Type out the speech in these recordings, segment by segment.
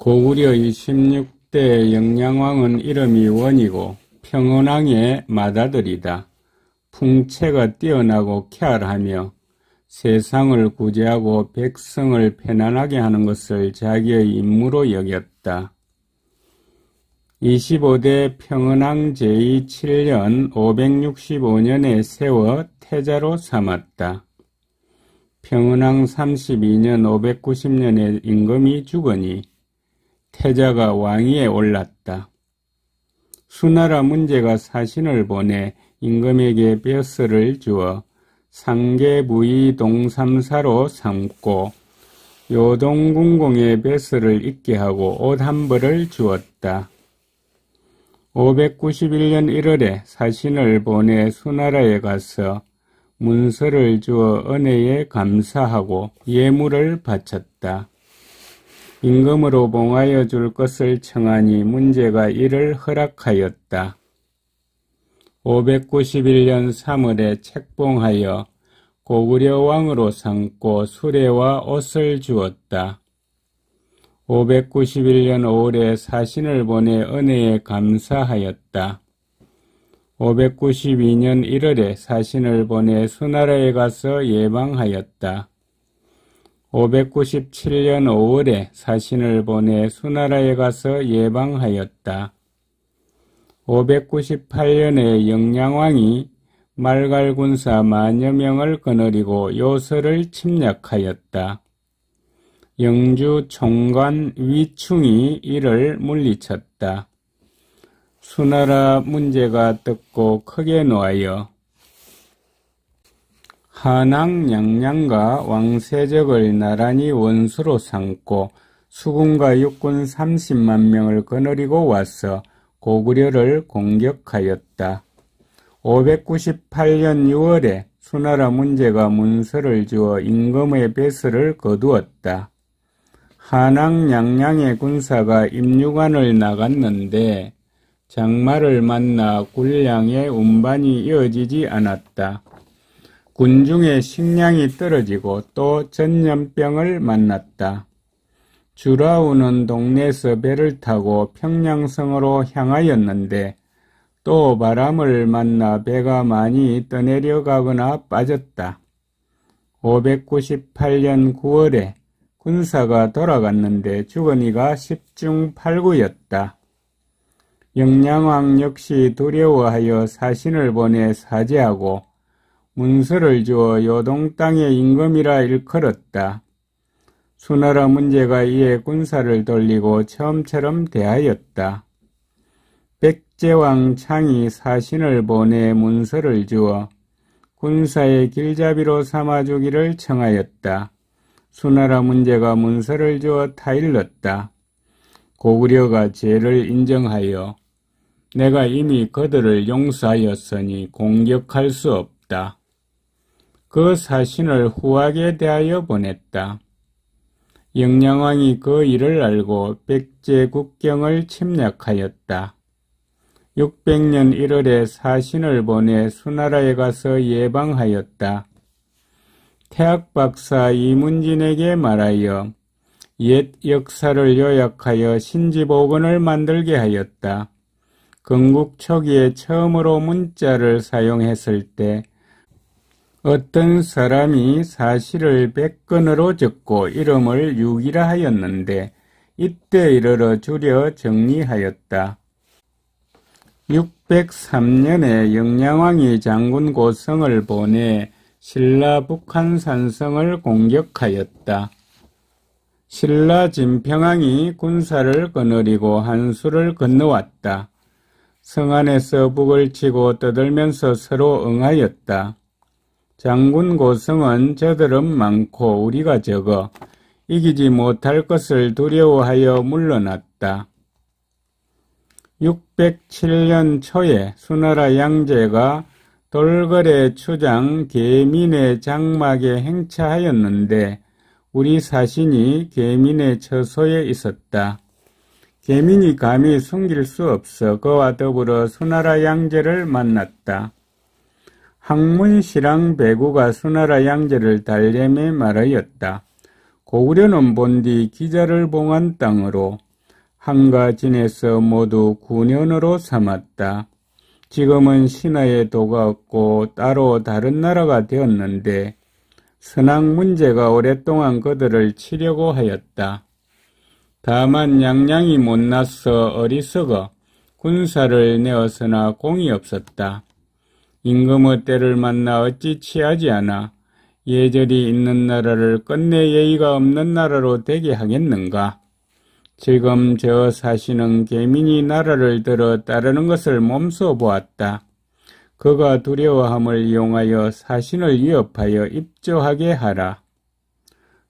고구려의 16대 영량왕은 이름이 원이고 평은왕의 맏아들이다. 풍채가 뛰어나고 쾌활하며 세상을 구제하고 백성을 편안하게 하는 것을 자기의 임무로 여겼다. 25대 평은왕 제7년 565년에 세워 태자로 삼았다. 평은왕 32년 590년에 임금이 죽으니 태자가 왕위에 올랐다. 수나라 문제가 사신을 보내 임금에게 벼슬을 주어 상계부의 동삼사로 삼고 요동궁공의 벼슬을 잊게 하고 옷 한 벌을 주었다. 591년 1월에 사신을 보내 수나라에 가서 문서를 주어 은혜에 감사하고 예물을 바쳤다. 임금으로 봉하여 줄 것을 청하니 문제가 이를 허락하였다. 591년 3월에 책봉하여 고구려 왕으로 삼고 수레와 옷을 주었다. 591년 5월에 사신을 보내 은혜에 감사하였다. 592년 1월에 사신을 보내 수나라에 가서 예방하였다. 597년 5월에 사신을 보내 수나라에 가서 예방하였다. 598년에 영량왕이 말갈군사 만여 명을 거느리고 요서를 침략하였다. 영주 총관 위충이 이를 물리쳤다. 수나라 문제가 떴고 크게 노하여 한왕 양양과 왕세적을 나란히 원수로 삼고 수군과 육군 30만 명을 거느리고 와서 고구려를 공격하였다. 598년 6월에 수나라 문제가 문서를 주어 임금의 벼슬을 거두었다. 한왕 양양의 군사가 임유관을 나갔는데 장마를 만나 군량의 운반이 이어지지 않았다. 군중의 식량이 떨어지고 또 전염병을 만났다. 주라우는 동네에서 배를 타고 평양성으로 향하였는데 또 바람을 만나 배가 많이 떠내려가거나 빠졌다. 598년 9월에 군사가 돌아갔는데 죽은 이가 10중 8구였다. 영량왕 역시 두려워하여 사신을 보내 사죄하고 문서를 주어 요동 땅의 임금이라 일컬었다. 수나라 문제가 이에 군사를 돌리고 처음처럼 대하였다. 백제왕 창이 사신을 보내 문서를 주어 군사의 길잡이로 삼아주기를 청하였다. 수나라 문제가 문서를 주어 타일렀다. 고구려가 죄를 인정하여 내가 이미 그들을 용서하였으니 공격할 수 없다. 그 사신을 후하게 대하여 보냈다. 영량왕이 그 일을 알고 백제 국경을 침략하였다. 600년 1월에 사신을 보내 수나라에 가서 예방하였다. 태학박사 이문진에게 말하여 옛 역사를 요약하여 신지복원을 만들게 하였다. 건국 초기에 처음으로 문자를 사용했을 때 어떤 사람이 사실을 100건으로 적고 이름을 유기라 하였는데 이때 이르러 줄여 정리하였다. 603년에 영량왕이 장군 고성을 보내 신라 북한산성을 공격하였다. 신라 진평왕이 군사를 거느리고 한수를 건너왔다. 성 안에서 북을 치고 떠들면서 서로 응하였다. 장군 고성은 저들은 많고 우리가 적어 이기지 못할 것을 두려워하여 물러났다. 607년 초에 수나라 양제가 돌거래 추장 계민의 장막에 행차하였는데 우리 사신이 계민의 처소에 있었다. 계민이 감히 숨길 수 없어 그와 더불어 수나라 양제를 만났다. 항문시랑 배구가 수나라 양제를 달래매 말하였다. 고구려는 본디 기자를 봉한 땅으로 한가 지내서 모두 9년으로 삼았다. 지금은 신하의 도가 없고 따로 다른 나라가 되었는데 선왕 문제가 오랫동안 그들을 치려고 하였다. 다만 양양이 못나서 어리석어 군사를 내었으나 공이 없었다. 임금의 때를 만나 어찌 취하지 않아 예절이 있는 나라를 끝내 예의가 없는 나라로 되게 하겠는가? 지금 저 사신은 계민이 나라를 들어 따르는 것을 몸소 보았다. 그가 두려워함을 이용하여 사신을 위협하여 입조하게 하라.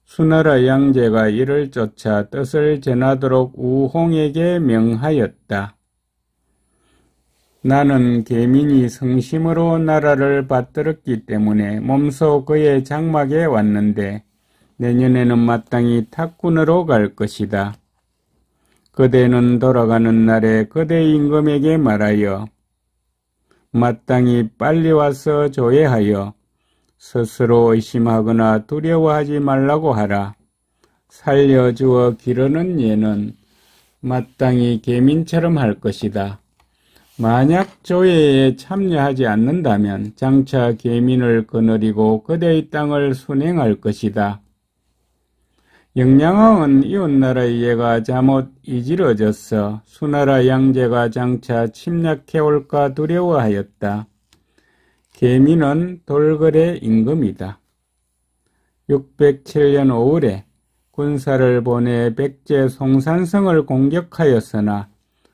수나라 양제가 이를 쫓아 뜻을 전하도록 우홍에게 명하였다. 나는 계민이 성심으로 나라를 받들었기 때문에 몸소 그의 장막에 왔는데 내년에는 마땅히 탁군으로 갈 것이다. 그대는 돌아가는 날에 그대 임금에게 말하여 마땅히 빨리 와서 조회하여 스스로 의심하거나 두려워하지 말라고 하라. 살려주어 기르는 예는 마땅히 계민처럼 할 것이다. 만약 조회에 참여하지 않는다면 장차 계민을 거느리고 그대의 땅을 순행할 것이다. 영량왕은 이웃나라의 예가 잘못 이지러져서 수나라 양제가 장차 침략해올까 두려워하였다. 계민은 돌거래 임금이다. 607년 5월에 군사를 보내 백제 송산성을 공격하였으나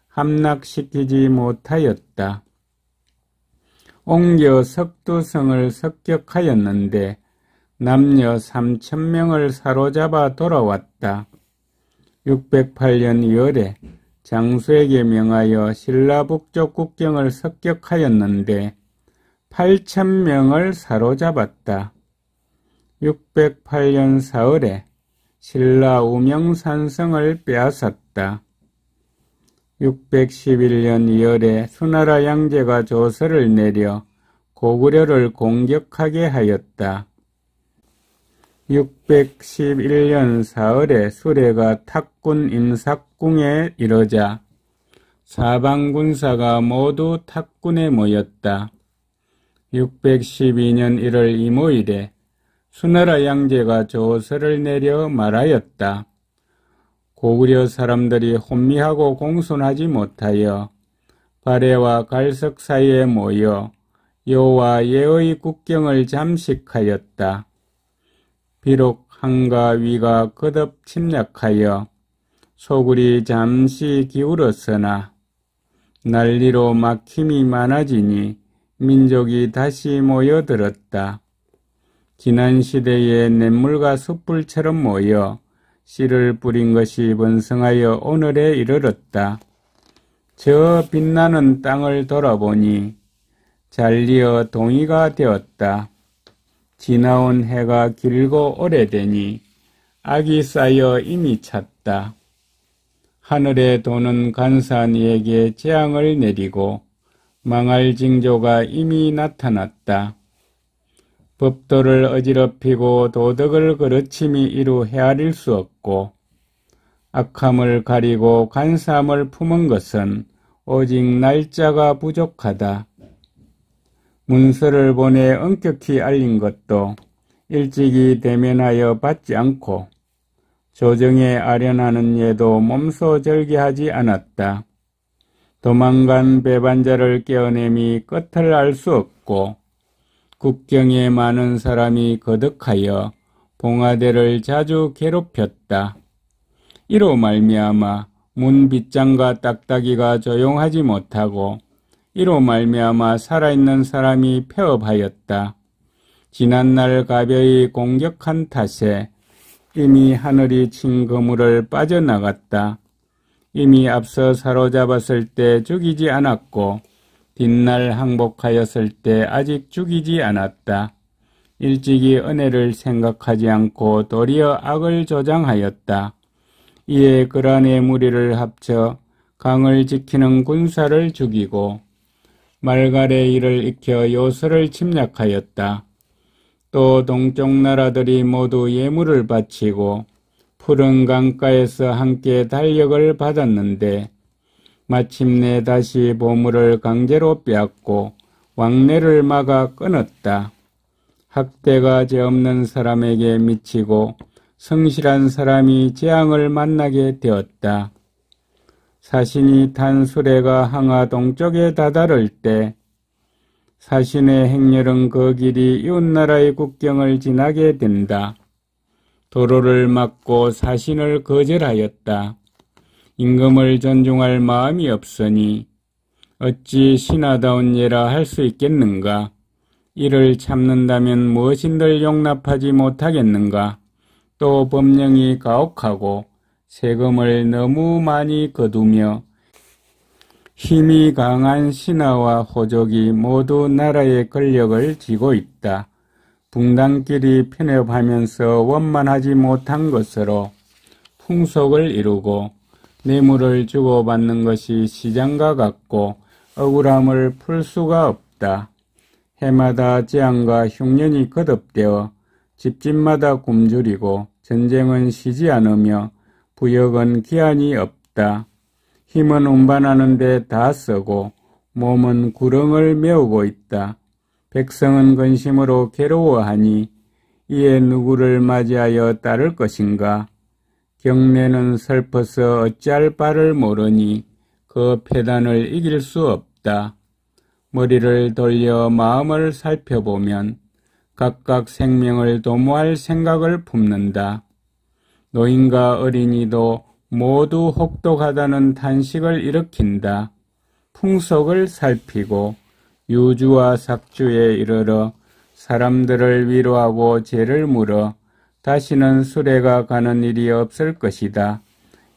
함락시키지 못하였다. 옮겨 석두성을 습격하였는데 남녀 3,000명을 사로잡아 돌아왔다. 608년 2월에 장수에게 명하여 신라 북쪽 국경을 습격하였는데 8,000명을 사로잡았다. 608년 4월에 신라 우명산성을 빼앗았다. 611년 2월에 수나라 양제가 조서를 내려 고구려를 공격하게 하였다. 611년 4월에 수레가 탁군 임삭궁에 이르자 사방군사가 모두 탁군에 모였다. 612년 1월 이모일에 수나라 양제가 조서를 내려 말하였다. 고구려 사람들이 혼미하고 공손하지 못하여 발해와 갈석 사이에 모여 요와 예의 국경을 잠식하였다. 비록 한가 위가 거듭 침략하여 소굴이 잠시 기울었으나 난리로 막힘이 많아지니 민족이 다시 모여들었다. 지난 시대에 냇물과 숯불처럼 모여 씨를 뿌린 것이 번성하여 오늘에 이르렀다. 저 빛나는 땅을 돌아보니 잘리어 동이가 되었다. 지나온 해가 길고 오래되니 악이 쌓여 이미 찼다. 하늘에 도는 간사니에게 재앙을 내리고 망할 징조가 이미 나타났다. 법도를 어지럽히고 도덕을 그르침이 이루 헤아릴 수 없고 악함을 가리고 간사함을 품은 것은 오직 날짜가 부족하다. 문서를 보내 엄격히 알린 것도 일찍이 대면하여 받지 않고 조정에 아련하는 예도 몸소 절개하지 않았다. 도망간 배반자를 깨어내미 끝을 알 수 없고 국경에 많은 사람이 거득하여 봉화대를 자주 괴롭혔다. 이로 말미암아 문 빗장과 딱따기가 조용하지 못하고 이로 말미암아 살아있는 사람이 폐업하였다. 지난날 가벼이 공격한 탓에 이미 하늘이 친 그물을 빠져나갔다. 이미 앞서 사로잡았을 때 죽이지 않았고 뒷날 항복하였을 때 아직 죽이지 않았다. 일찍이 은혜를 생각하지 않고 도리어 악을 조장하였다. 이에 그란의 무리를 합쳐 강을 지키는 군사를 죽이고 말갈의 일을 익혀 요소를 침략하였다. 또 동쪽 나라들이 모두 예물을 바치고 푸른 강가에서 함께 달력을 받았는데 마침내 다시 보물을 강제로 빼앗고 왕래를 막아 끊었다. 학대가 죄 없는 사람에게 미치고 성실한 사람이 재앙을 만나게 되었다. 사신이 탄 수레가 항아 동쪽에 다다를 때 사신의 행렬은 그 길이 이웃나라의 국경을 지나게 된다. 도로를 막고 사신을 거절하였다. 임금을 존중할 마음이 없으니 어찌 신하다운 예라 할 수 있겠는가? 이를 참는다면 무엇인들 용납하지 못하겠는가? 또 법령이 가혹하고 세금을 너무 많이 거두며 힘이 강한 신하와 호족이 모두 나라의 권력을 쥐고 있다. 붕당끼리 편협하면서 원만하지 못한 것으로 풍속을 이루고 뇌물을 주고받는 것이 시장과 같고 억울함을 풀 수가 없다. 해마다 재앙과 흉년이 거듭되어 집집마다 굶주리고 전쟁은 쉬지 않으며 부역은 기한이 없다. 힘은 운반하는데 다 쓰고 몸은 구렁을 메우고 있다. 백성은 근심으로 괴로워하니 이에 누구를 맞이하여 따를 것인가? 경례는 슬퍼서 어찌할 바를 모르니 그 패단을 이길 수 없다. 머리를 돌려 마음을 살펴보면 각각 생명을 도모할 생각을 품는다. 노인과 어린이도 모두 혹독하다는 탄식을 일으킨다. 풍속을 살피고 유주와 삭주에 이르러 사람들을 위로하고 죄를 물어 다시는 수레가 가는 일이 없을 것이다.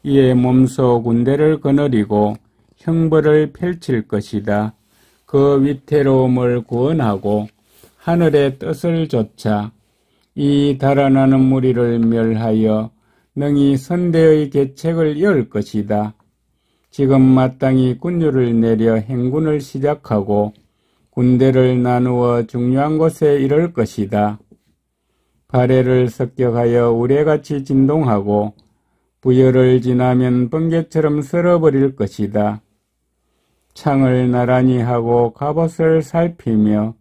이에 몸소 군대를 거느리고 형벌을 펼칠 것이다. 그 위태로움을 구원하고 하늘의 뜻을 좇아 이 달아나는 무리를 멸하여 능히 선대의 계책을 열 것이다. 지금 마땅히 군주를 내려 행군을 시작하고 군대를 나누어 중요한 곳에 이를 것이다. 발해를 습격하여 우레같이 진동하고 부여를 지나면 번개처럼 쓸어버릴 것이다. 창을 나란히 하고 갑옷을 살피며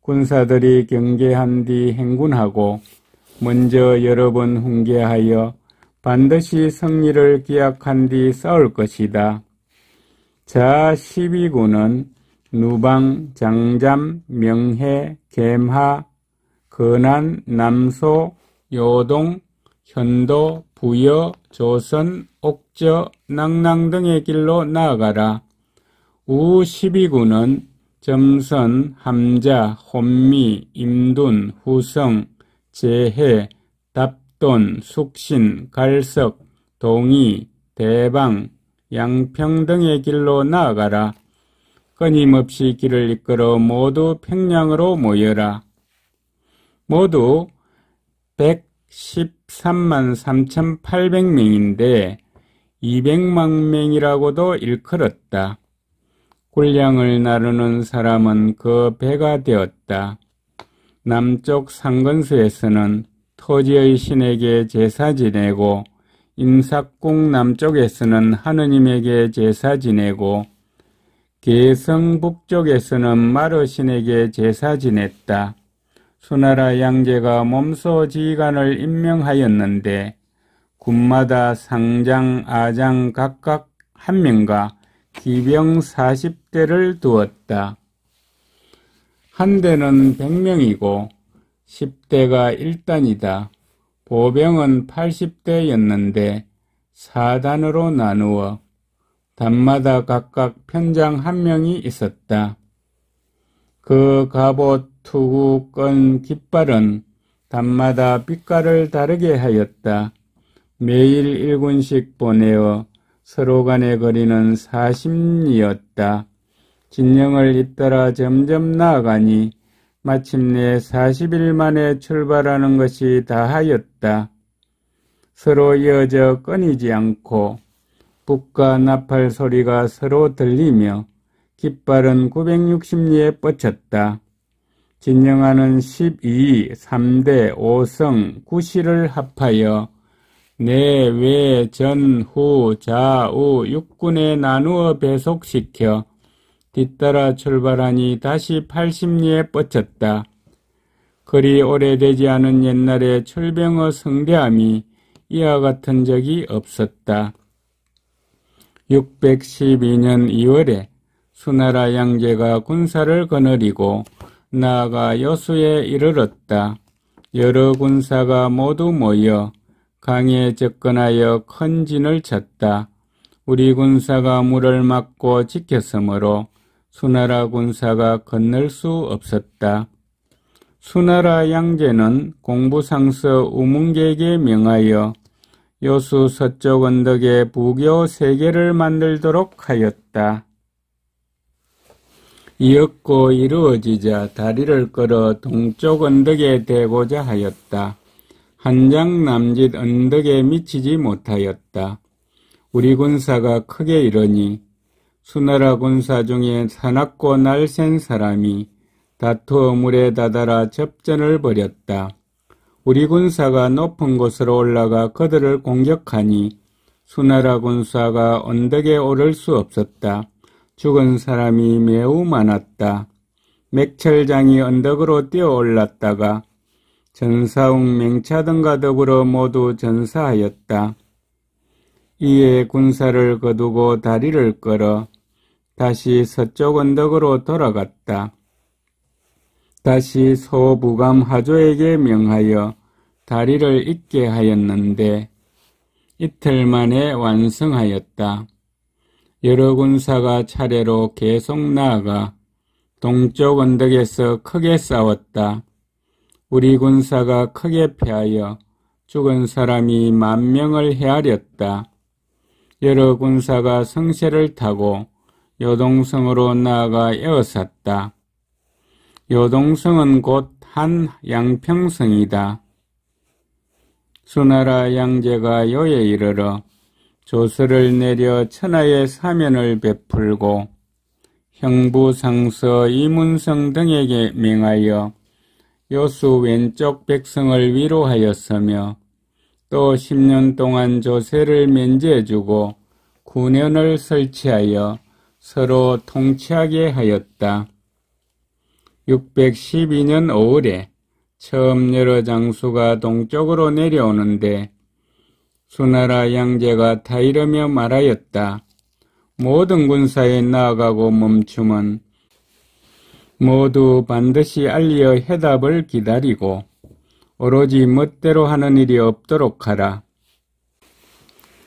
군사들이 경계한 뒤 행군하고 먼저 여러 번 훈계하여 반드시 승리를 기약한 뒤 싸울 것이다. 자 12군은 누방, 장잠, 명해, 겜하, 건안, 남소, 요동, 현도, 부여, 조선, 옥저, 낭랑 등의 길로 나아가라. 우 12군은 점선, 함자, 혼미, 임둔, 후성, 제해, 답돈, 숙신, 갈석, 동이, 대방, 양평 등의 길로 나아가라. 끊임없이 길을 이끌어 모두 평양으로 모여라. 모두 113만 3,800명인데 200만 명이라고도 일컬었다. 군량을 나누는 사람은 그 배가 되었다. 남쪽 상근수에서는 토지의 신에게 제사 지내고 임삭궁 남쪽에서는 하느님에게 제사 지내고 계성 북쪽에서는 마르신에게 제사 지냈다. 수나라 양제가 몸소 지휘관을 임명하였는데 군마다 상장, 아장 각각 한 명과 기병 40대를 두었다. 한 대는 100명이고 10대가 1단이다. 보병은 80대였는데 4단으로 나누어 단마다 각각 편장 한 명이 있었다. 그 갑옷, 투구, 끈, 깃발은 단마다 빛깔을 다르게 하였다. 매일 1군씩 보내어 서로 간의 거리는 40리였다. 진영을 잇따라 점점 나아가니 마침내 40일 만에 출발하는 것이 다하였다. 서로 이어져 끊이지 않고 북과 나팔 소리가 서로 들리며 깃발은 960리에 뻗쳤다. 진영하는 12, 3대, 5성, 9시를 합하여 내, 외, 전, 후, 좌우 육군에 나누어 배속시켜 뒤따라 출발하니 다시 80리에 뻗쳤다. 그리 오래되지 않은 옛날에 철병의 성대함이 이와 같은 적이 없었다. 612년 2월에 수나라 양제가 군사를 거느리고 나아가 여수에 이르렀다. 여러 군사가 모두 모여 강에 접근하여 큰 진을 쳤다. 우리 군사가 물을 막고 지켰으므로 수나라 군사가 건널 수 없었다. 수나라 양제는 공부상서 우문객에 명하여 여수 서쪽 언덕에 부교 3개를 만들도록 하였다. 이었고 이루어지자 다리를 끌어 동쪽 언덕에 대고자 하였다. 한장 남짓 언덕에 미치지 못하였다. 우리 군사가 크게 이르니 수나라 군사 중에 사납고 날쌘 사람이 다투어 물에 다다라 접전을 벌였다. 우리 군사가 높은 곳으로 올라가 그들을 공격하니 수나라 군사가 언덕에 오를 수 없었다. 죽은 사람이 매우 많았다. 맥철장이 언덕으로 뛰어 올랐다가 전사웅 맹차 등과 더불어 모두 전사하였다. 이에 군사를 거두고 다리를 끌어 다시 서쪽 언덕으로 돌아갔다. 다시 소부감 하조에게 명하여 다리를 잇게 하였는데 이틀 만에 완성하였다. 여러 군사가 차례로 계속 나아가 동쪽 언덕에서 크게 싸웠다. 우리 군사가 크게 패하여 죽은 사람이 10,000명을 헤아렸다. 여러 군사가 성새를 타고 요동성으로 나아가 에워쌌다. 요동성은 곧 한 양평성이다. 수나라 양제가 요에 이르러 조서를 내려 천하의 사면을 베풀고 형부상서 이문성 등에게 명하여 여수 왼쪽 백성을 위로하였으며 또 10년 동안 조세를 면제해주고 군현을 설치하여 서로 통치하게 하였다. 612년 5월에 처음 여러 장수가 동쪽으로 내려오는데 수나라 양제가 타이르며 말하였다. 모든 군사에 나아가고 멈춤은 모두 반드시 알리어 해답을 기다리고 오로지 멋대로 하는 일이 없도록 하라.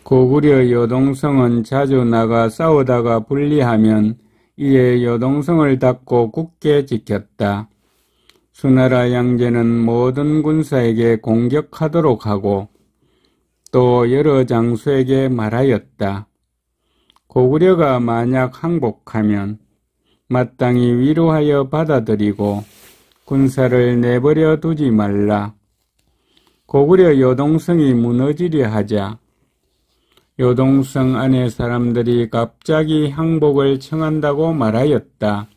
고구려 요동성은 자주 나가 싸우다가 분리하면 이에 요동성을 닫고 굳게 지켰다. 수나라 양제는 모든 군사에게 공격하도록 하고 또 여러 장수에게 말하였다. 고구려가 만약 항복하면 마땅히 위로하여 받아들이고 군사를 내버려 두지 말라. 고구려 요동성이 무너지려 하자 요동성 안의 사람들이 갑자기 항복을 청한다고 말하였다.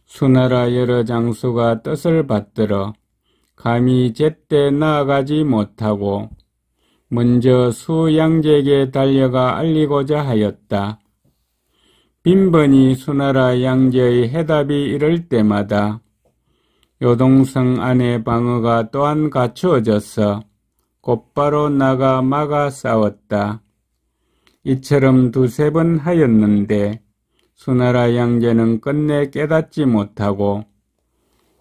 수나라 여러 장수가 뜻을 받들어 감히 제때 나아가지 못하고 먼저 수양제에게 달려가 알리고자 하였다. 빈번히 수나라 양제의 해답이 이를 때마다 요동성 안의 방어가 또한 갖추어져서 곧바로 나가 막아 싸웠다. 이처럼 2-3번 하였는데 수나라 양제는 끝내 깨닫지 못하고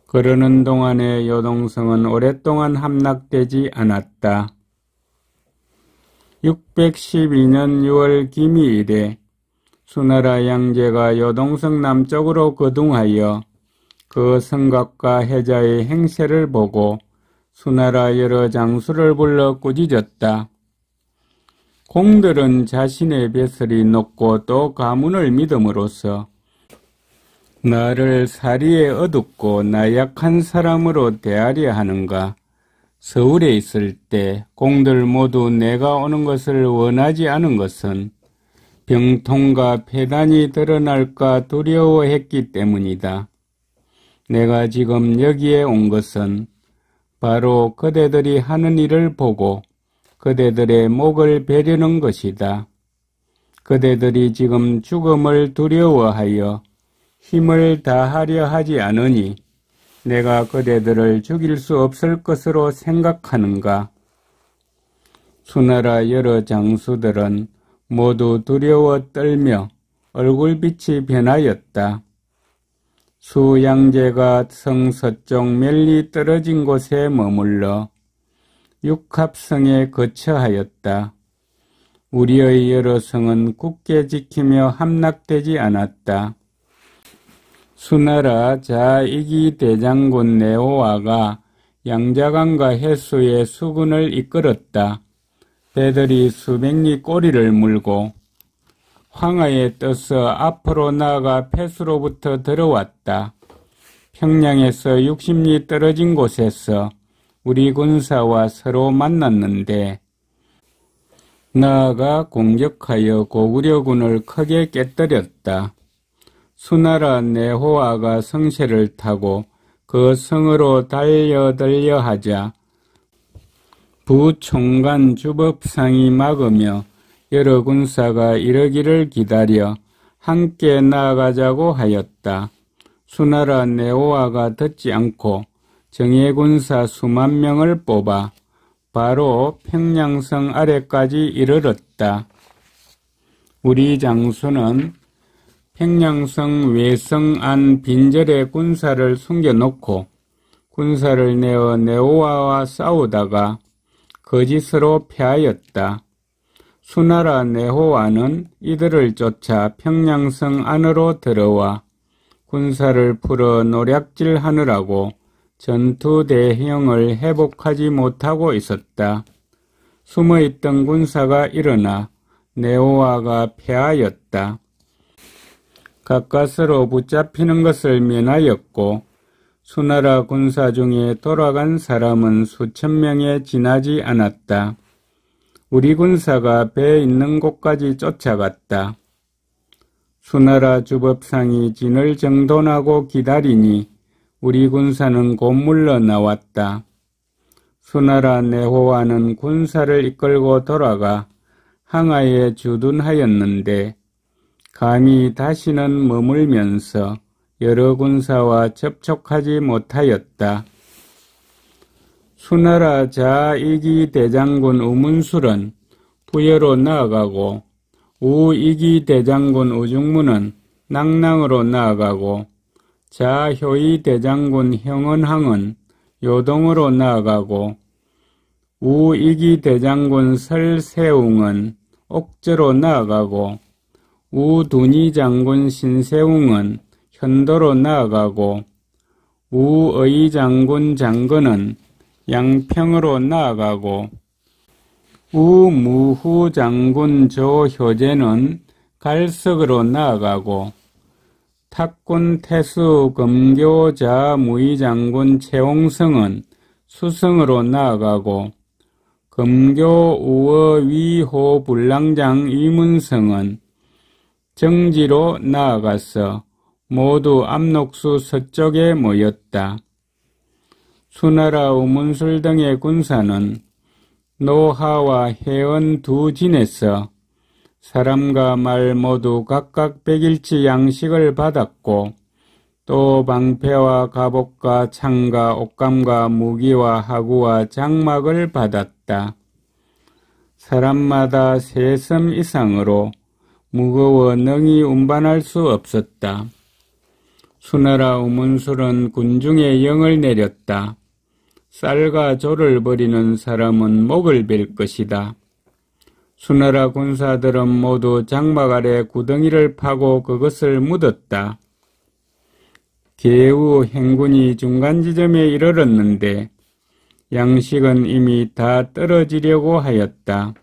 그러는 동안에 요동성은 오랫동안 함락되지 않았다. 612년 6월 기미일에 수나라 양제가 요동성 남쪽으로 거둥하여 그 성곽과 해자의 행세를 보고 수나라 여러 장수를 불러 꾸짖었다. 공들은 자신의 벼슬이 높고 또 가문을 믿음으로써 나를 사리에 어둡고 나약한 사람으로 대하려 하는가? 서울에 있을 때 공들 모두 내가 오는 것을 원하지 않은 것은 병통과 폐단이 드러날까 두려워했기 때문이다. 내가 지금 여기에 온 것은 바로 그대들이 하는 일을 보고 그대들의 목을 베려는 것이다. 그대들이 지금 죽음을 두려워하여 힘을 다하려 하지 않으니 내가 그대들을 죽일 수 없을 것으로 생각하는가? 수나라 여러 장수들은 모두 두려워 떨며 얼굴빛이 변하였다. 수양제가 성 서쪽 멀리 떨어진 곳에 머물러 육합성에 거처하였다. 우리의 여러 성은 굳게 지키며 함락되지 않았다. 수나라 자이기 대장군 네오아가 양자강과 해수의 수군을 이끌었다. 배들이 수백 리 꼬리를 물고 황하에 떠서 앞으로 나아가 폐수로부터 들어왔다. 평양에서 60리 떨어진 곳에서 우리 군사와 서로 만났는데 나아가 공격하여 고구려군을 크게 깨뜨렸다. 수나라 네호아가 성새를 타고 그 성으로 달려 하자 부총관 주법상이 막으며 여러 군사가 이러기를 기다려 함께 나아가자고 하였다. 수나라 네오아가 듣지 않고 정예군사 수만 명을 뽑아 바로 평양성 아래까지 이르렀다. 우리 장수는 평양성 외성 안 빈절에 군사를 숨겨놓고 군사를 내어 네오아와 싸우다가 거짓으로 패하였다. 수나라 네호아는 이들을 쫓아 평양성 안으로 들어와 군사를 풀어 노략질하느라고 전투 대형을 회복하지 못하고 있었다. 숨어있던 군사가 일어나 네오아가 패하였다. 가까스로 붙잡히는 것을 면하였고 수나라 군사 중에 돌아간 사람은 수천 명에 지나지 않았다. 우리 군사가 배 있는 곳까지 쫓아갔다. 수나라 주법상이 진을 정돈하고 기다리니 우리 군사는 곧 물러나왔다. 수나라 네호아는 군사를 이끌고 돌아가 항아에 주둔하였는데 감히 다시는 머물면서 여러 군사와 접촉하지 못하였다. 수나라 자이기 대장군 우문술은 부여로 나아가고 우이기 대장군 우중문은 낭랑으로 나아가고 자효이 대장군 형언항은 요동으로 나아가고 우이기 대장군 설세웅은 옥저로 나아가고 우둔이 장군 신세웅은 현도로 나아가고 우의 장군 장건은 양평으로 나아가고 우무후 장군 조효제는 갈석으로 나아가고 탁군 태수 검교자 무의장군 최홍성은 수성으로 나아가고 검교 우어 위호 불랑장 위문성은 정지로 나아가서 모두 압록수 서쪽에 모였다. 수나라 우문술 등의 군사는 노하와 해언 두 진에서 사람과 말 모두 각각 100일치 양식을 받았고 또 방패와 갑옷과 창과 옷감과 무기와 하구와 장막을 받았다. 사람마다 3섬 이상으로 무거워 능히 운반할 수 없었다. 수나라 우문술은 군중에 영을 내렸다. 쌀과 조를 버리는 사람은 목을 벨 것이다. 수나라 군사들은 모두 장막 아래 구덩이를 파고 그것을 묻었다. 개우 행군이 중간 지점에 이르렀는데 양식은 이미 다 떨어지려고 하였다.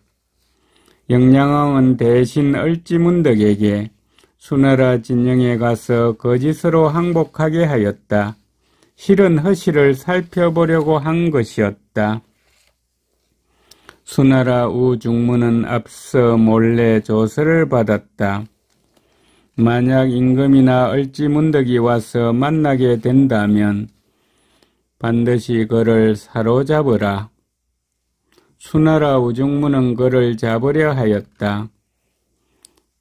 영량왕은 대신 얼지문덕에게 수나라 진영에 가서 거짓으로 항복하게 하였다. 실은 허실을 살펴보려고 한 것이었다. 수나라 우중문은 앞서 몰래 조서를 받았다. 만약 임금이나 얼지문덕이 와서 만나게 된다면 반드시 그를 사로잡으라. 수나라 우중문은 그를 잡으려 하였다.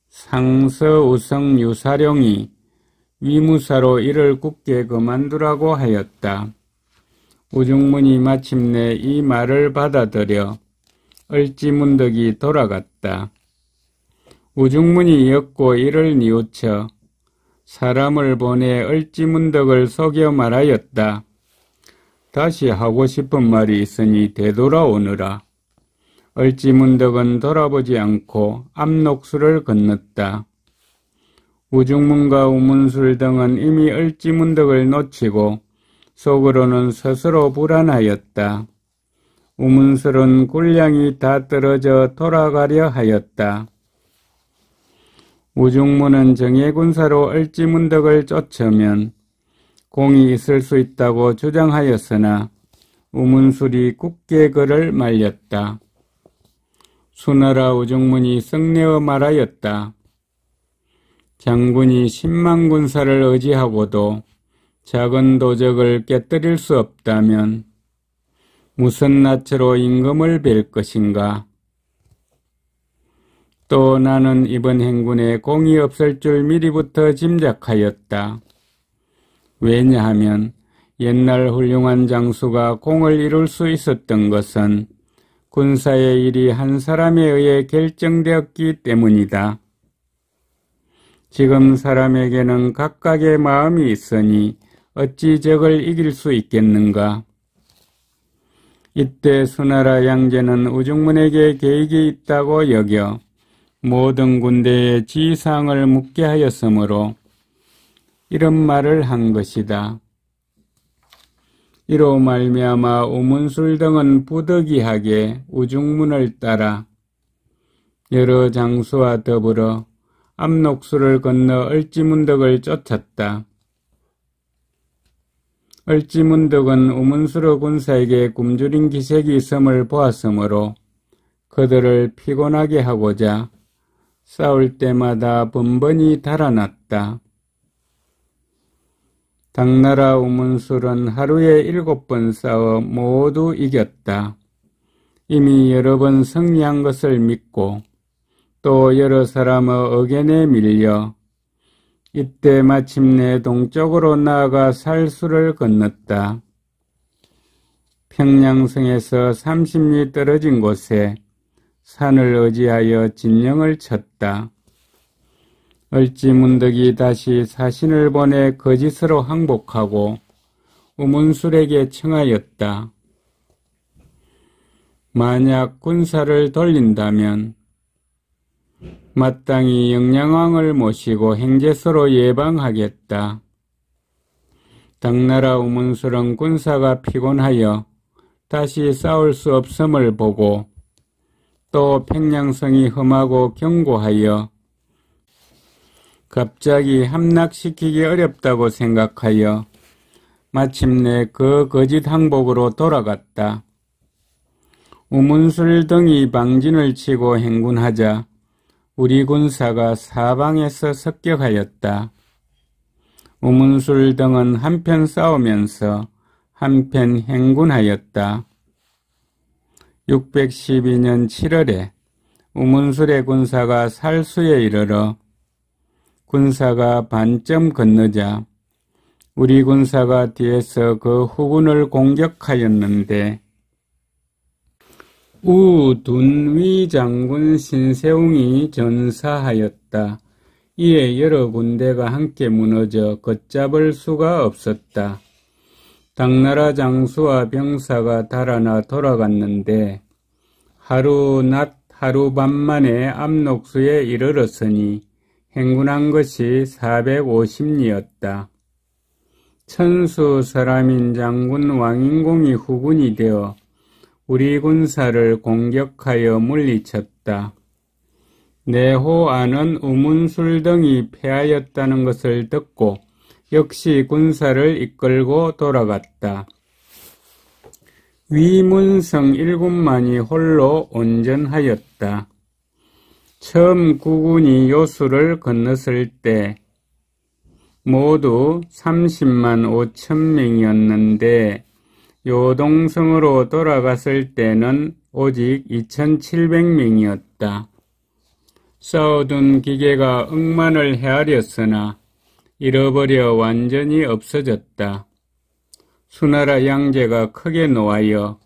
상서우성 유사룡이 위무사로 이를 굳게 그만두라고 하였다. 우중문이 마침내 이 말을 받아들여 을지문덕이 돌아갔다. 우중문이 엮고 이를 뉘우쳐 사람을 보내 을지문덕을 속여 말하였다. 다시 하고 싶은 말이 있으니 되돌아오느라. 을지문덕은 돌아보지 않고 압록수를 건넜다. 우중문과 우문술 등은 이미 을지문덕을 놓치고 속으로는 스스로 불안하였다. 우문술은 군량이 다 떨어져 돌아가려 하였다. 우중문은 정예군사로 을지문덕을 쫓으면 공이 있을 수 있다고 주장하였으나 우문술이 굳게 그를 말렸다. 수나라 우중문이 성내어 말하였다. 장군이 10만 군사를 의지하고도 작은 도적을 깨뜨릴 수 없다면 무슨 낯으로 임금을 뵐 것인가? 또 나는 이번 행군에 공이 없을 줄 미리부터 짐작하였다. 왜냐하면 옛날 훌륭한 장수가 공을 이룰 수 있었던 것은 군사의 일이 한 사람에 의해 결정되었기 때문이다. 지금 사람에게는 각각의 마음이 있으니 어찌 적을 이길 수 있겠는가? 이때 수나라 양제는 우중문에게 계획이 있다고 여겨 모든 군대의 지휘사항을 묻게 하였으므로 이런 말을 한 것이다. 이로 말미암아 우문술 등은 부득이하게 우중문을 따라 여러 장수와 더불어 압록수를 건너 을지문덕을 쫓았다. 을지문덕은 우문수로 군사에게 굶주린 기색이 있음을 보았으므로 그들을 피곤하게 하고자 싸울 때마다 번번이 달아났다. 당나라 우문술은 하루에 7번 싸워 모두 이겼다. 이미 여러 번 승리한 것을 믿고 또 여러 사람의 의견에 밀려 이때 마침내 동쪽으로 나아가 살수를 건넜다. 평양성에서 30리 떨어진 곳에 산을 의지하여 진영을 쳤다. 을지문덕이 다시 사신을 보내 거짓으로 항복하고 우문술에게 청하였다. 만약 군사를 돌린다면 마땅히 영양왕을 모시고 행제소로 예방하겠다. 당나라 우문술은 군사가 피곤하여 다시 싸울 수 없음을 보고 또 평양성이 험하고 견고하여 갑자기 함락시키기 어렵다고 생각하여 마침내 그 거짓 항복으로 돌아갔다. 우문술 등이 방진을 치고 행군하자 우리 군사가 사방에서 습격하였다. 우문술 등은 한편 싸우면서 한편 행군하였다. 612년 7월에 우문술의 군사가 살수에 이르러 군사가 반점 건너자 우리 군사가 뒤에서 그 후군을 공격하였는데 우둔위 장군 신세웅이 전사하였다. 이에 여러 군대가 함께 무너져 걷잡을 수가 없었다. 당나라 장수와 병사가 달아나 돌아갔는데 하루 낮 하루 밤 만에 압록수에 이르렀으니 행군한 것이 450리였다. 천수 서람인 장군 왕인공이 후군이 되어 우리 군사를 공격하여 물리쳤다. 내호안은 우문술 등이 패하였다는 것을 듣고 역시 군사를 이끌고 돌아갔다. 위문성 7군만이 홀로 온전하였다. 처음 구군이 요수를 건넜을 때 모두 30만 5천 명이었는데 요동성으로 돌아갔을 때는 오직 2,700명이었다. 쌓아둔 기계가 억만을 헤아렸으나 잃어버려 완전히 없어졌다. 수나라 양제가 크게 노하여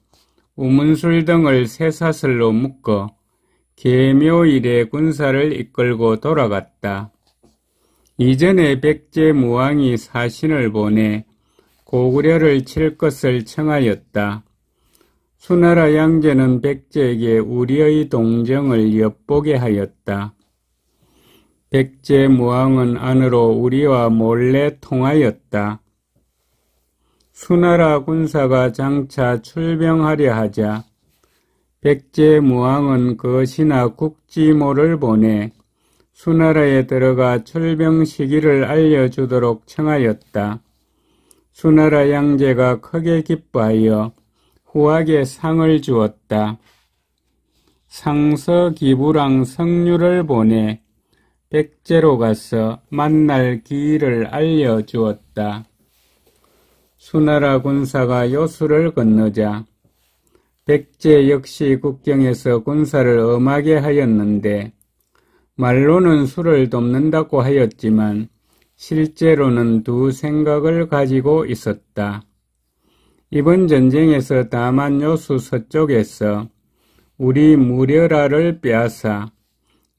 우문술 등을 쇠사슬로 묶어 계묘일에 군사를 이끌고 돌아갔다. 이전에 백제무왕이 사신을 보내 고구려를 칠 것을 청하였다. 수나라 양제는 백제에게 우리의 동정을 엿보게 하였다. 백제무왕은 안으로 우리와 몰래 통하였다. 수나라 군사가 장차 출병하려 하자 백제무왕은 거시나 국지모를 보내 수나라에 들어가 출병 시기를 알려주도록 청하였다. 수나라 양제가 크게 기뻐하여 후하게 상을 주었다. 상서기부랑 성류를 보내 백제로 가서 만날 기일을 알려주었다. 수나라 군사가 요수를 건너자 백제 역시 국경에서 군사를 엄하게 하였는데 말로는 수를 돕는다고 하였지만 실제로는 두 생각을 가지고 있었다. 이번 전쟁에서 다만 요수 서쪽에서 우리 무려라를 빼앗아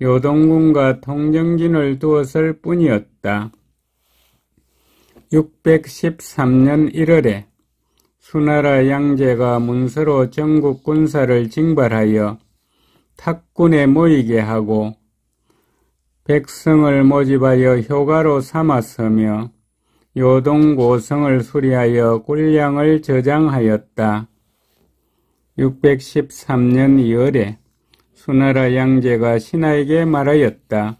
요동군과 통정진을 두었을 뿐이었다. 613년 1월에 수나라 양제가 문서로 전국 군사를 징발하여 탁군에 모이게 하고 백성을 모집하여 효가로 삼았으며 요동고성을 수리하여 군량을 저장하였다. 613년 2월에 수나라 양제가 신하에게 말하였다.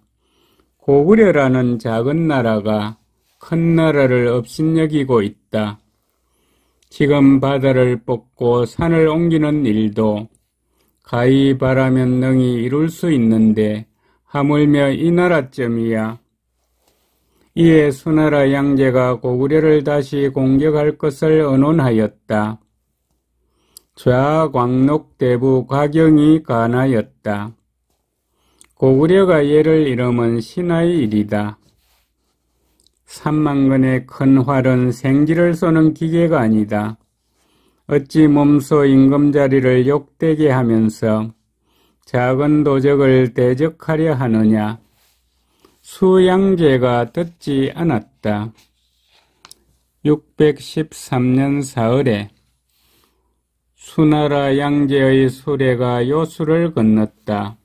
고구려라는 작은 나라가 큰 나라를 업신여기고 있다. 지금 바다를 뽑고 산을 옮기는 일도 가히 바라면 능히 이룰 수 있는데 하물며 이 나라쯤이야. 이에 수나라 양제가 고구려를 다시 공격할 것을 언론하였다. 좌광록대부 과경이 간하였다. 고구려가 예를 이름은 신하의 일이다. 3만근의 큰 활은 생지를 쏘는 기계가 아니다. 어찌 몸소 임금자리를 욕되게 하면서 작은 도적을 대적하려 하느냐. 수양제가 듣지 않았다. 613년 4월에 수나라 양제의 수레가 요수를 건넜다.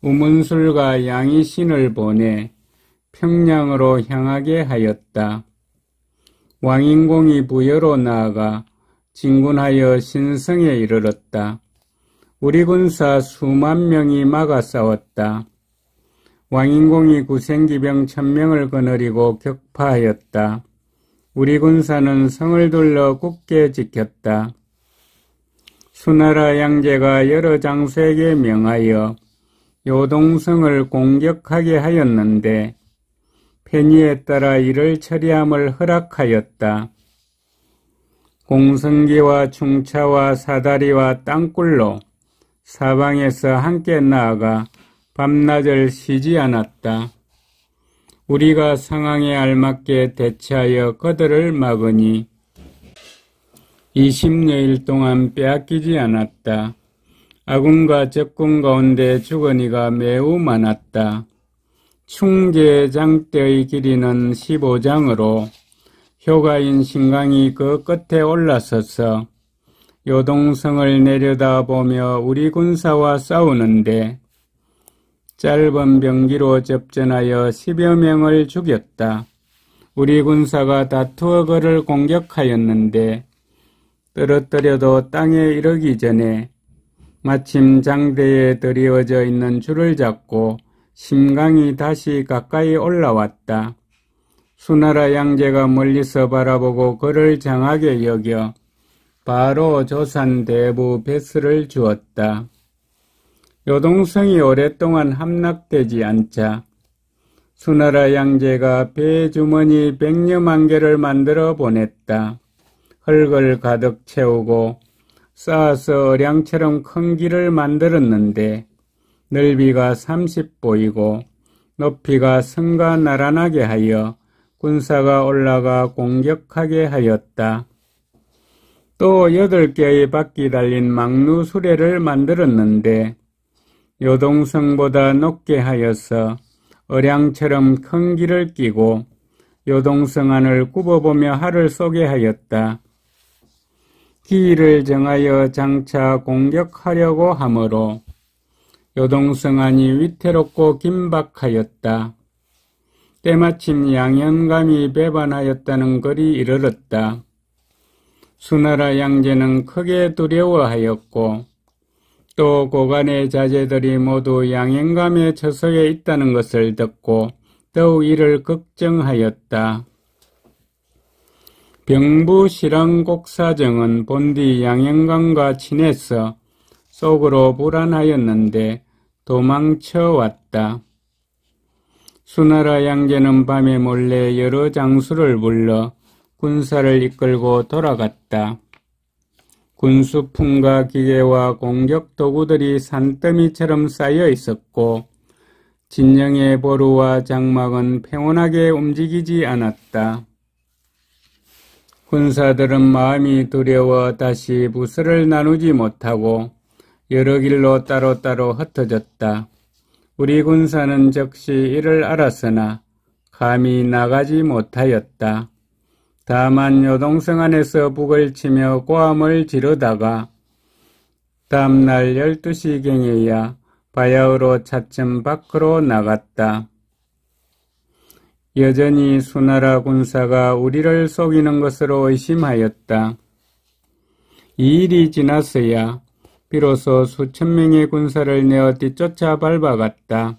우문술과 양이신을 보내 평양으로 향하게 하였다. 왕인공이 부여로 나아가 진군하여 신성에 이르렀다. 우리 군사 수만 명이 막아 싸웠다. 왕인공이 구생기병 1000명을 거느리고 격파하였다. 우리 군사는 성을 둘러 굳게 지켰다. 수나라 양제가 여러 장수에게 명하여 요동성을 공격하게 하였는데 편의에 따라 이를 처리함을 허락하였다. 공성기와 충차와 사다리와 땅굴로 사방에서 함께 나아가 밤낮을 쉬지 않았다. 우리가 상황에 알맞게 대처하여 그들을 막으니 20여일 동안 빼앗기지 않았다. 아군과 적군 가운데 죽은 이가 매우 많았다. 충제장대의 길이는 15장으로 효가인 신강이 그 끝에 올라서서 요동성을 내려다보며 우리 군사와 싸우는데 짧은 병기로 접전하여 10여 명을 죽였다. 우리 군사가 다투어 그를 공격하였는데 떨어뜨려도 땅에 이르기 전에 마침 장대에 드리워져 있는 줄을 잡고 심강이 다시 가까이 올라왔다. 수나라 양제가 멀리서 바라보고 그를 장하게 여겨 바로 조산 대부 배스를 주었다. 요동성이 오랫동안 함락되지 않자 수나라 양제가 배 주머니 100여만 개를 만들어 보냈다. 흙을 가득 채우고 쌓아서 어량처럼 큰 길을 만들었는데 넓이가 30보이고 높이가 성과 나란하게 하여 군사가 올라가 공격하게 하였다. 또 8개의 바퀴 달린 망루 수레를 만들었는데 요동성보다 높게 하여서 어량처럼 큰 길을 끼고 요동성 안을 굽어보며 활을 쏘게 하였다. 기일을 정하여 장차 공격하려고 하므로 요동성 안이 위태롭고 긴박하였다. 때마침 양현감이 배반하였다는 글이 이르렀다. 수나라 양제는 크게 두려워하였고 또 고간의 자제들이 모두 양현감의 처소에 있다는 것을 듣고 더욱 이를 걱정하였다. 병부 실왕곡사정은 본디 양현감과 친해서 속으로 불안하였는데 도망쳐왔다. 수나라 양제는 밤에 몰래 여러 장수를 불러 군사를 이끌고 돌아갔다. 군수품과 기계와 공격 도구들이 산더미처럼 쌓여 있었고 진영의 보루와 장막은 평온하게 움직이지 않았다. 군사들은 마음이 두려워 다시 부서를 나누지 못하고 여러 길로 따로따로 흩어졌다. 우리 군사는 즉시 이를 알았으나 감히 나가지 못하였다. 다만 요동성 안에서 북을 치며 고함을 지르다가 다음날 12시경에야 바야흐로 차츰 밖으로 나갔다. 여전히 수나라 군사가 우리를 속이는 것으로 의심하였다. 이 일이 지났어야 비로소 수천 명의 군사를 내어 뒤쫓아 밟아갔다.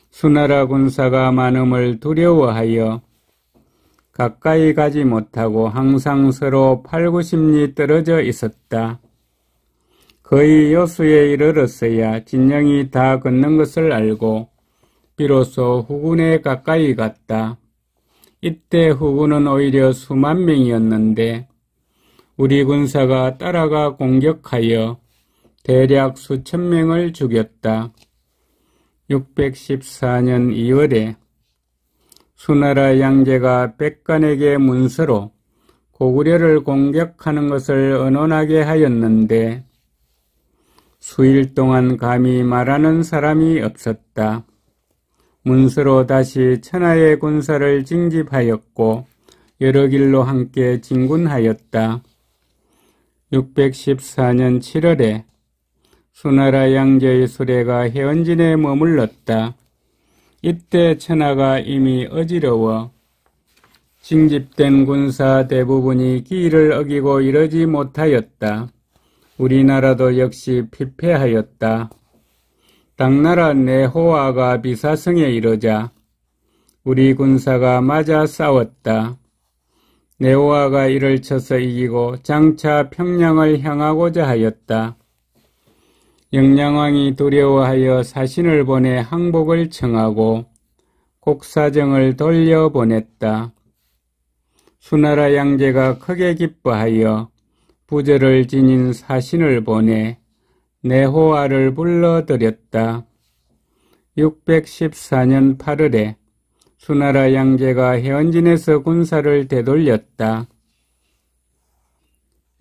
수나라 군사가 많음을 두려워하여 가까이 가지 못하고 항상 서로 8-90리 떨어져 있었다. 거의 여수에 이르렀어야 진영이 다 걷는 것을 알고 비로소 후군에 가까이 갔다. 이때 후군은 오히려 수만 명이었는데 우리 군사가 따라가 공격하여 대략 수천 명을 죽였다. 614년 2월에 수나라 양제가 백간에게 문서로 고구려를 공격하는 것을 언론하게 하였는데 수일 동안 감히 말하는 사람이 없었다. 문서로 다시 천하의 군사를 징집하였고 여러 길로 함께 진군하였다. 614년 7월에 수나라 양제의 수레가 해원진에 머물렀다. 이때 천하가 이미 어지러워 징집된 군사 대부분이 기일을 어기고 이러지 못하였다. 우리나라도 역시 피폐하였다. 당나라 내호아가 비사성에 이르자 우리 군사가 맞아 싸웠다. 내호아가 이를 쳐서 이기고 장차 평양을 향하고자 하였다. 영량왕이 두려워하여 사신을 보내 항복을 청하고 곡사정을 돌려보냈다. 수나라 양제가 크게 기뻐하여 부절을 지닌 사신을 보내 내호아를 불러들였다. 614년 8월에 수나라 양제가 해원진에서 군사를 되돌렸다.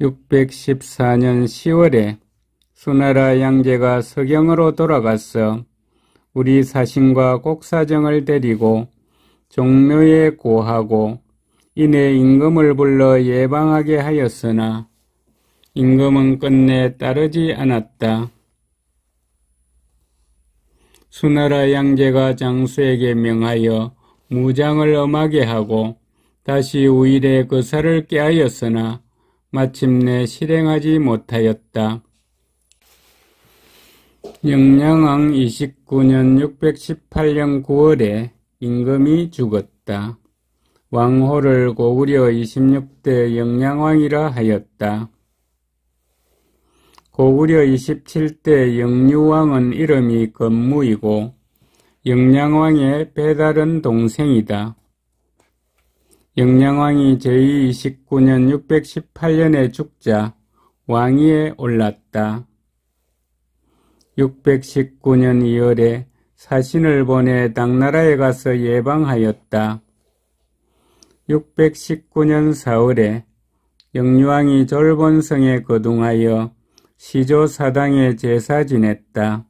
614년 10월에 수나라 양제가 서경으로 돌아가서 우리 사신과 곡사정을 데리고 종묘에 고하고 이내 임금을 불러 예방하게 하였으나 임금은 끝내 따르지 않았다. 수나라 양제가 장수에게 명하여 무장을 엄하게 하고 다시 우일에 거사를 꾀하였으나 마침내 실행하지 못하였다. 영량왕 29년 618년 9월에 임금이 죽었다. 왕호를 고구려 26대 영량왕이라 하였다. 고구려 27대 영유왕은 이름이 건무이고 영량왕의 배다른 동생이다. 영량왕이 제29년 618년에 죽자 왕위에 올랐다. 619년 2월에 사신을 보내 당나라에 가서 예방하였다. 619년 4월에 영유왕이 졸본성에 거둥하여 시조사당에 제사 지냈다.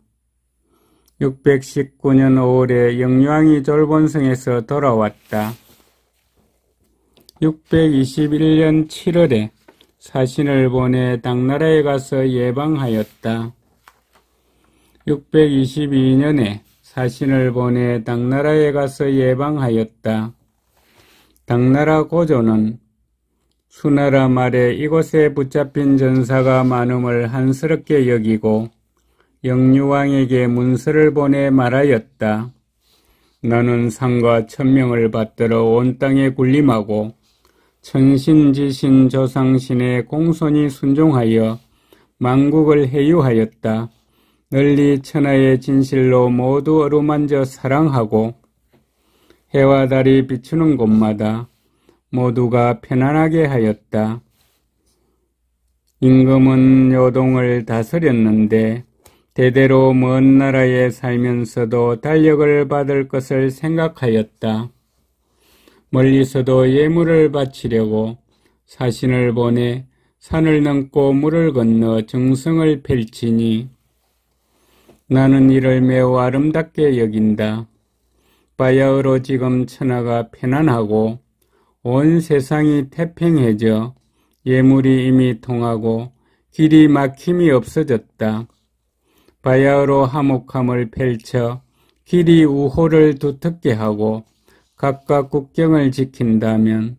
619년 5월에 영유왕이 졸본성에서 돌아왔다. 621년 7월에 사신을 보내 당나라에 가서 예방하였다. 622년에 사신을 보내 당나라에 가서 예방하였다. 당나라 고조는 수나라 말에 이곳에 붙잡힌 전사가 많음을 한스럽게 여기고 영유왕에게 문서를 보내 말하였다. 너는 상과 천명을 받들어 온 땅에 군림하고 천신지신 조상신의 공손히 순종하여 만국을 해유하였다. 널리 천하의 진실로 모두 어루만져 사랑하고 해와 달이 비추는 곳마다 모두가 편안하게 하였다. 임금은 요동을 다스렸는데 대대로 먼 나라에 살면서도 달력을 받을 것을 생각하였다. 멀리서도 예물을 바치려고 사신을 보내 산을 넘고 물을 건너 정성을 펼치니 나는 이를 매우 아름답게 여긴다. 바야흐로 지금 천하가 편안하고 온 세상이 태평해져 예물이 이미 통하고 길이 막힘이 없어졌다. 바야흐로 화목함을 펼쳐 길이 우호를 두텁게 하고 각각 국경을 지킨다면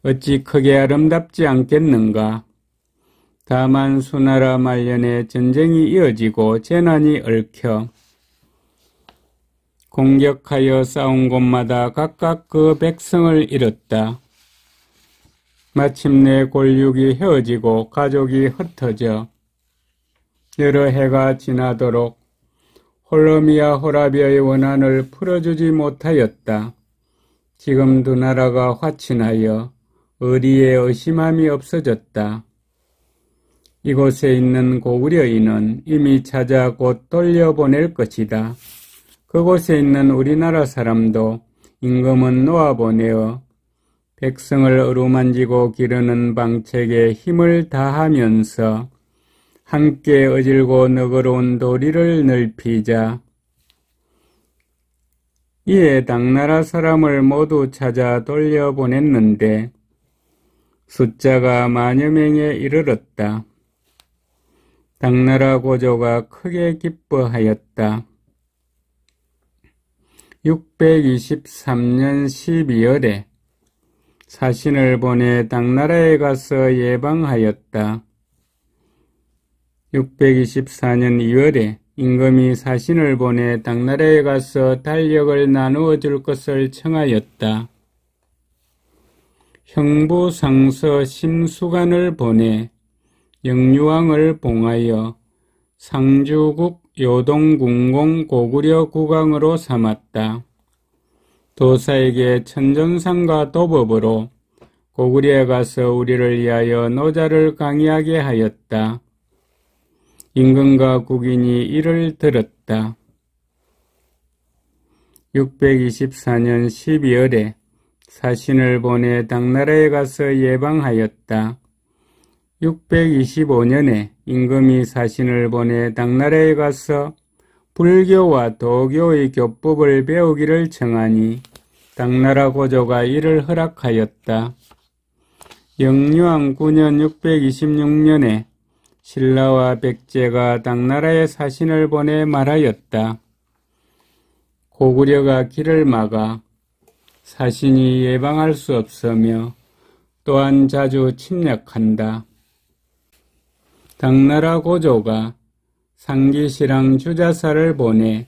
어찌 크게 아름답지 않겠는가. 다만 수나라 말년에 전쟁이 이어지고 재난이 얽혀 공격하여 싸운 곳마다 각각 그 백성을 잃었다. 마침내 골육이 헤어지고 가족이 흩어져 여러 해가 지나도록 홀로미아 호라비아의 원한을 풀어주지 못하였다. 지금 두 나라가 화친하여 의리에 의심함이 없어졌다. 이곳에 있는 고구려인은 이미 찾아 곧 돌려보낼 것이다. 그곳에 있는 우리나라 사람도 임금은 놓아보내어 백성을 어루만지고 기르는 방책에 힘을 다하면서 함께 어질고 너그러운 도리를 넓히자. 이에 당나라 사람을 모두 찾아 돌려보냈는데 숫자가 만여 명에 이르렀다. 당나라 고조가 크게 기뻐하였다. 623년 12월에 사신을 보내 당나라에 가서 예방하였다. 624년 2월에 임금이 사신을 보내 당나라에 가서 달력을 나누어 줄 것을 청하였다. 형부상서 심수관을 보내 영유왕을 봉하여 상주국 요동궁공 고구려 국왕으로 삼았다. 도사에게 천존상과 도법으로 고구려에 가서 우리를 위하여 노자를 강의하게 하였다. 임금과 국인이 이를 들었다. 624년 12월에 사신을 보내 당나라에 가서 예방하였다. 625년에 임금이 사신을 보내 당나라에 가서 불교와 도교의 교법을 배우기를 청하니 당나라 고조가 이를 허락하였다. 영유왕 9년 626년에 신라와 백제가 당나라에 사신을 보내 말하였다. 고구려가 길을 막아 사신이 예방할 수 없으며 또한 자주 침략한다. 당나라 고조가 상기시랑 주자사를 보내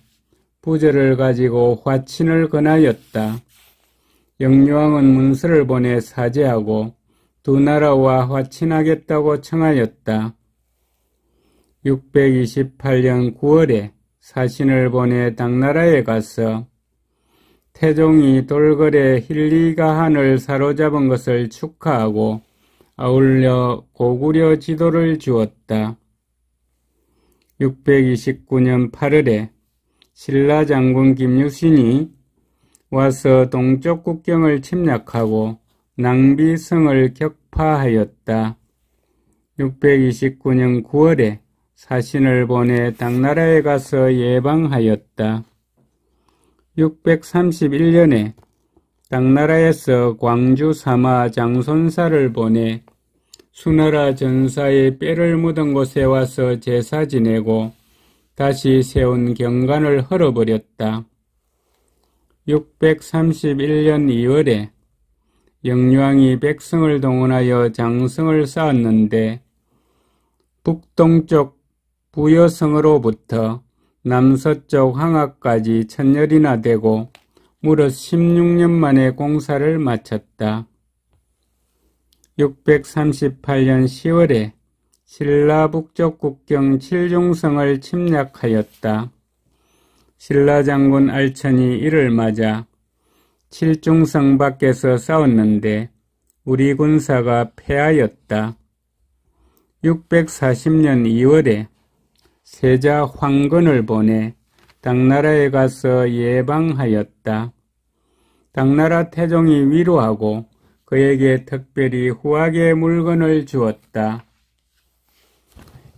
부절을 가지고 화친을 권하였다. 영유왕은 문서를 보내 사죄하고 두 나라와 화친하겠다고 청하였다. 628년 9월에 사신을 보내 당나라에 가서 태종이 돌궐에 힐리가한을 사로잡은 것을 축하하고 아울러 고구려 지도를 주었다. 629년 8월에 신라 장군 김유신이 와서 동쪽 국경을 침략하고 낭비성을 격파하였다. 629년 9월에 사신을 보내 당나라에 가서 예방하였다. 631년에 당나라에서 광주 사마 장손사를 보내 수나라 전사의 뼈를 묻은 곳에 와서 제사 지내고 다시 세운 경관을 헐어버렸다. 631년 2월에 영유왕이 백성을 동원하여 장성을 쌓았는데 북동쪽 부여성으로부터 남서쪽 항아까지 1000열이나 되고 무려 16년 만에 공사를 마쳤다. 638년 10월에 신라 북쪽 국경 칠중성을 침략하였다. 신라 장군 알천이 이를 맞아 칠중성 밖에서 싸웠는데 우리 군사가 패하였다. 640년 2월에 세자 황건을 보내 당나라에 가서 예방하였다. 당나라 태종이 위로하고 그에게 특별히 후하게 물건을 주었다.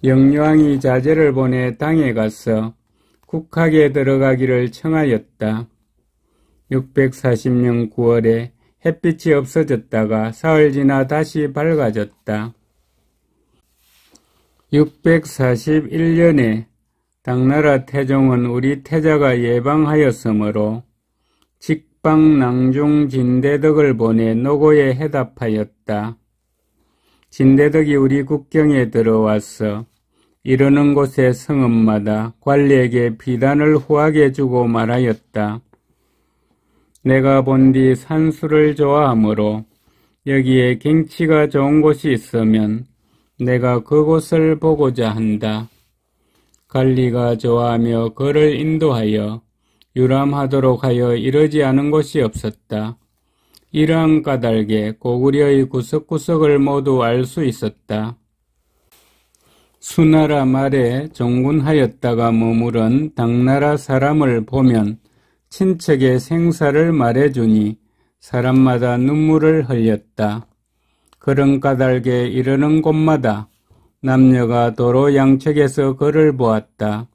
영유왕이 자제를 보내 당에 가서 국학에 들어가기를 청하였다. 640년 9월에 햇빛이 없어졌다가 사흘 지나 다시 밝아졌다. 641년에 당나라 태종은 우리 태자가 예방하였으므로 직방낭중 진대덕을 보내 노고에 해답하였다. 진대덕이 우리 국경에 들어와서 이르는 곳의 성읍마다 관리에게 비단을 후하게 주고 말하였다. 내가 본디 산수를 좋아하므로 여기에 경치가 좋은 곳이 있으면 내가 그곳을 보고자 한다. 관리가 좋아하며 그를 인도하여 유람하도록 하여 이러지 않은 곳이 없었다. 이러한 까닭에 고구려의 구석구석을 모두 알 수 있었다. 수나라 말에 종군하였다가 머무른 당나라 사람을 보면 친척의 생사를 말해주니 사람마다 눈물을 흘렸다. 그런 까닭에 이르는 곳마다 남녀가 도로 양측에서 그를 보았다.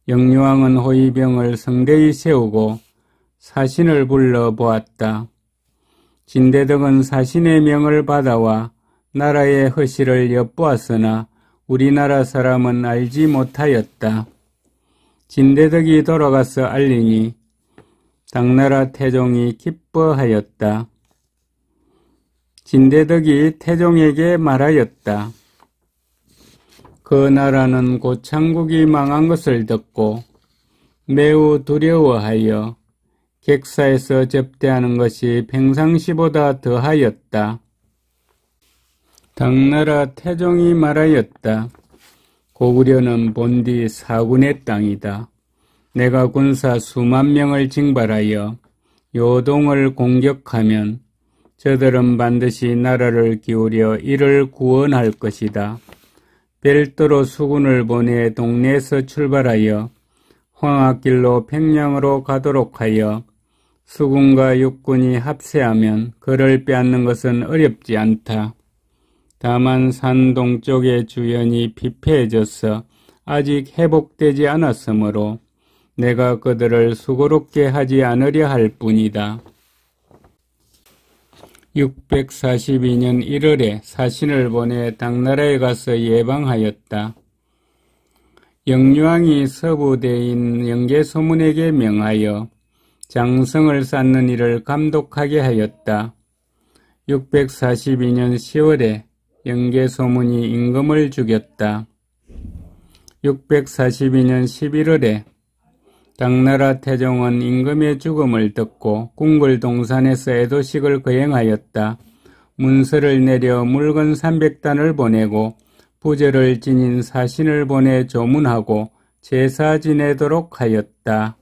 영유왕은 호위병을 성대히 세우고 사신을 불러 보았다. 진대덕은 사신의 명을 받아와 나라의 허실을 엿보았으나 우리나라 사람은 알지 못하였다. 진대덕이 돌아가서 알리니 당나라 태종이 기뻐하였다. 진대덕이 태종에게 말하였다. 그 나라는 고창국이 망한 것을 듣고 매우 두려워하여 객사에서 접대하는 것이 평상시보다 더하였다. 당나라 태종이 말하였다. 고구려는 본디 사군의 땅이다. 내가 군사 수만 명을 징발하여 요동을 공격하면 저들은 반드시 나라를 기울여 이를 구원할 것이다. 별도로 수군을 보내 동네에서 출발하여 황학길로 평양으로 가도록 하여 수군과 육군이 합세하면 그를 빼앗는 것은 어렵지 않다. 다만 산 동쪽의 주연이 피폐해져서 아직 회복되지 않았으므로 내가 그들을 수고롭게 하지 않으려 할 뿐이다. 642년 1월에 사신을 보내 당나라에 가서 예방하였다. 영유왕이 서부대인 영계소문에게 명하여 장성을 쌓는 일을 감독하게 하였다. 642년 10월에 영계소문이 임금을 죽였다. 642년 11월에 당나라 태종은 임금의 죽음을 듣고 궁궐 동산에서 애도식을 거행하였다. 문서를 내려 물건 300단을 보내고 부제를 지닌 사신을 보내 조문하고 제사 지내도록 하였다.